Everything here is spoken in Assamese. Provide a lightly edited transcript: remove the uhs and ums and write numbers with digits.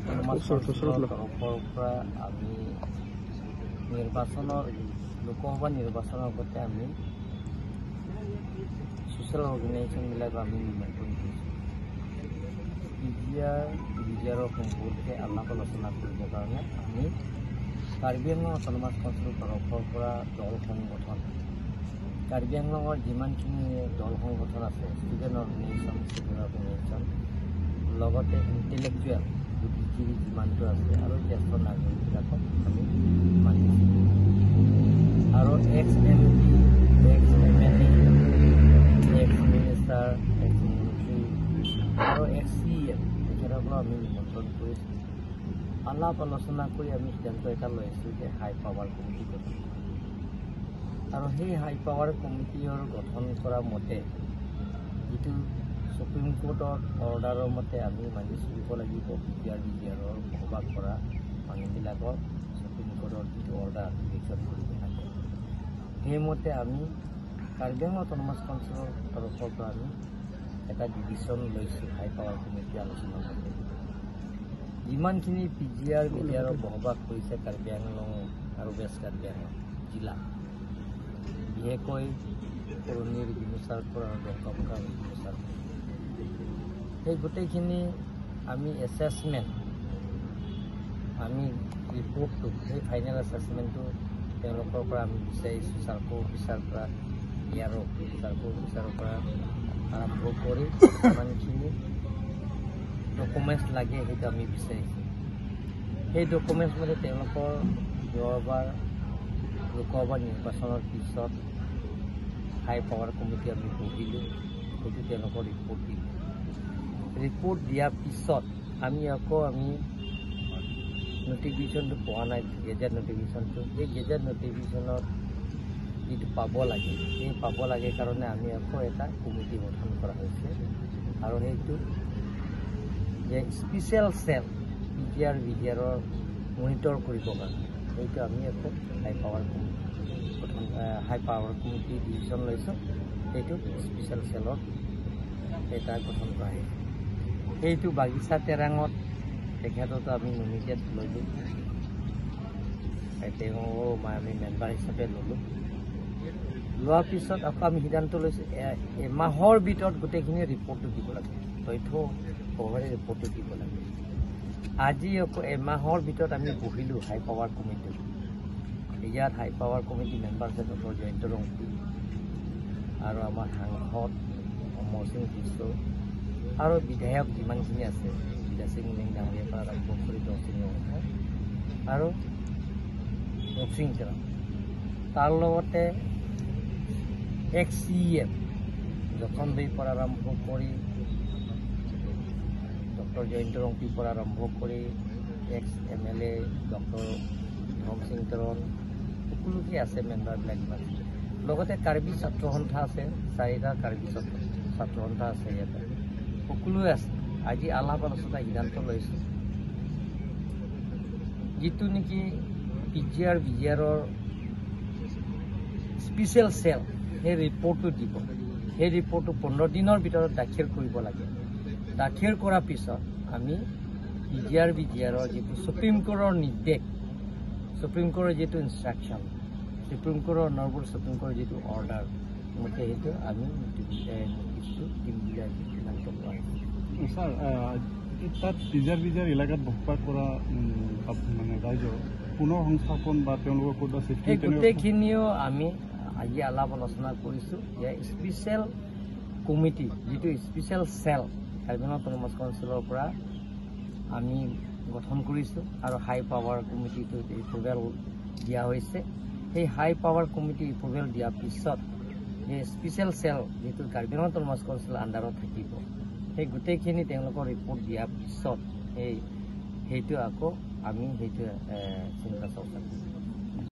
তৰফৰ পৰা আমি লোকসভা নিৰ্বাচনৰ আগতে আমি ছ'চিয়েল অৰ্গেনাইজেশ্যনবিলাক আমি নিমন্ত্ৰণ কৰিছোঁ বিজিআৰৰ সম্পৰ্কে আলাপ আলোচনা কৰিবৰ কাৰণে আমি কাৰ্বি আংলং অট'নমাছ কাউন্সিলৰ তৰফৰ পৰা দল সংগঠন কাৰ্বি আংলঙৰ যিমানখিনি দল সংগঠন আছে ষ্টুডেণ্ট অৰ্গেনাইজেশ্যন চিভিল অৰ্গেনাইজেশ্যন লগতে ইণ্টেলেকচুৱেল বুদ্ধিজীৱী যিমানটো আছে আৰু জ্যেষ্ঠ নাগৰিকবিলাকক আমি মাতিছোঁ আৰু ex M P ex M L A ex minister ex মন্ত্ৰী আৰু এক্স চি এম তেখেতসকলক আমি নিমন্ত্ৰণ কৰিছোঁ আলাপ আলোচনা কৰি আমি সিদ্ধান্ত এটা লৈ আছোঁ যে হাই পাৱাৰ কমিটি গঠন আৰু সেই হাই পাৱাৰ কমিটিৰ গঠন কৰা মতে যিটো সুপ্ৰিম কোৰ্টৰ অৰ্ডাৰৰ মতে আমি মানি চলিব লাগিব বিজিআৰৰ বসবাস কৰা মানুহবিলাকৰ সুপ্ৰিম কোৰ্টৰ যিটো অৰ্ডাৰ ইলেকশ্যন কৰিব লাগে সেইমতে আমি কাৰ্বি আংলং অট'নমাছ কাউন্সিলৰ তৰফৰ পৰা আমি এটা ডিভিশ্যন লৈছোঁ হাই পাৱাৰ কমিটি আলোচনা মতে যিমানখিনি বিজিআৰৰ বসবাস কৰিছে কাৰ্বি আংলং আৰু ৱেষ্ট কাৰ্বি আংলং জিলা বিশেষকৈ পুৰণিৰ বিনুচাৰপুৰ আৰু দহকামুকাৰ বিনুচাৰপুৰ সেই গোটেইখিনি আমি এছেছমেণ্ট আমি ৰিপৰ্টটো সেই ফাইনেল এছেছমেণ্টটো তেওঁলোকৰ পৰা আমি বিচাৰিছোঁ চাৰ্কো অফিচাৰৰ পৰা চাৰ্কো অফিচাৰৰ পৰা আৰম্ভ কৰি যিমানখিনি ডকুমেণ্টছ লাগে সেইটো আমি বিচাৰিছোঁ সেই ডকুমেণ্টছ মতে তেওঁলোকৰ যোৱাবাৰ লোকসভা নিৰ্বাচনৰ পিছত হাই পাৱাৰ কমিটি আমি বহিলোঁ সেইটো তেওঁলোকৰ ৰিপৰ্ট দিয়াৰ পিছত আমি নটিফিকেশ্যনটো পোৱা নাই গেজেট নটিফিকেশ্যনটো এই গেজেট নটিফিকেশ্যনত যিটো পাব লাগে সেই পাব লাগে কাৰণে আমি এটা কমিটি গঠন কৰা হৈছে আৰু সেইটো যে স্পেচিয়েল চেল বিজিআৰৰ মনিটৰ কৰিবৰ কাৰণে সেইটো আমি হাই পাৱাৰ কমিটি ডিভিশ্যন লৈছোঁ সেইটো স্পেচিয়েল চেলত এটা গঠন কৰা হৈছে সেইটো বাগিচা তেৰাঙত তেখেততো আমি নমিনেট ল'লোঁ তেওঁক আমি মেম্বাৰ হিচাপে ল'লোঁ লোৱাৰ পিছত আকৌ আমি সিদ্ধান্ত লৈছোঁ এমাহৰ ভিতৰত গোটেইখিনি ৰিপৰ্টটো দিব লাগে তথ্য সহকাৰে ৰিপৰ্টটো দিব লাগে আজি আকৌ এমাহৰ ভিতৰত আমি বহিলোঁ হাই পাৱাৰ কমিটি ইয়াত হাই পাৱাৰ কমিটি মেম্বাৰ আছে ডক্টৰ জয়ন্ত ৰংপি আৰু আমাৰ সাংসদ অমৰ সিং বিশ্ব আৰু বিধায়ক যিমানখিনি আছে বিদ্যা সিং মেং ডাঙৰীয়াৰ পৰা আৰম্ভ কৰি দহ সিং আৰু ৰূপসিং তেৰাম তাৰ লগতে এক্স চি এম যখন দেৱীৰ পৰা আৰম্ভ কৰি ডক্টৰ জয়ন্ত ৰংপিৰ পৰা আৰম্ভ কৰি এক্স এম এল এ ডক্টৰ ধম সিং তেৰণ সকলোকে আছে মেম্বাৰবিলাক ইমান লগতে কাৰ্বি ছাত্ৰ সন্থা আছে 4টা কাৰ্বি ছাত্ৰ সন্থা আছে ইয়াতে সকলোৱে আছে আজি আলাপ আলোচনা সিদ্ধান্ত লৈছোঁ যিটো নেকি বিজিআৰৰ স্পেচিয়েল চেল সেই ৰিপৰ্টটো দিব সেই ৰিপৰ্টটো 15 দিনৰ ভিতৰত দাখিল কৰিব লাগে দাখিল কৰাৰ পিছত আমি বিজিআৰৰ যিটো সুপ্ৰিম কোৰ্টৰ নিৰ্দেশ সুপ্ৰিম কোৰ্টৰ যিটো ইনষ্ট্ৰাকশ্যন সুপ্ৰিম কোৰ্টৰ অনাৰেবল সুপ্ৰিম কোৰ্টৰ যিটো অৰ্ডাৰ মতে সেইটো আমি ছাৰ তাত বিজিআৰ এলেকাত বসবাস কৰা মানে ৰাইজ পুনৰ সংস্থাপন বা তেওঁলোকৰ ক'ৰবাত সেই গোটেইখিনিও আমি আজি আলাপ আলোচনা কৰিছোঁ যে স্পেচিয়েল কমিটি যিটো special cell Karbi Anglong autonomous কাউন্সিলৰ পৰা আমি গঠন কৰিছোঁ আৰু হাই পাৱাৰ কমিটিটো এপ্ৰুভেল দিয়া হৈছে সেই হাই পাৱাৰ কমিটি এপ্ৰুভেল দিয়াৰ পিছত যে স্পেচিয়েল চেল যিটো কাৰ্বি আংলং অট'নমাছ কাউন্সিলৰ আণ্ডাৰত থাকিব সেই গোটেইখিনি তেওঁলোকৰ ৰিপৰ্ট দিয়াৰ পিছত সেইটো আকৌ আমি সেইটো চিন্তা চৰ্চা কৰিম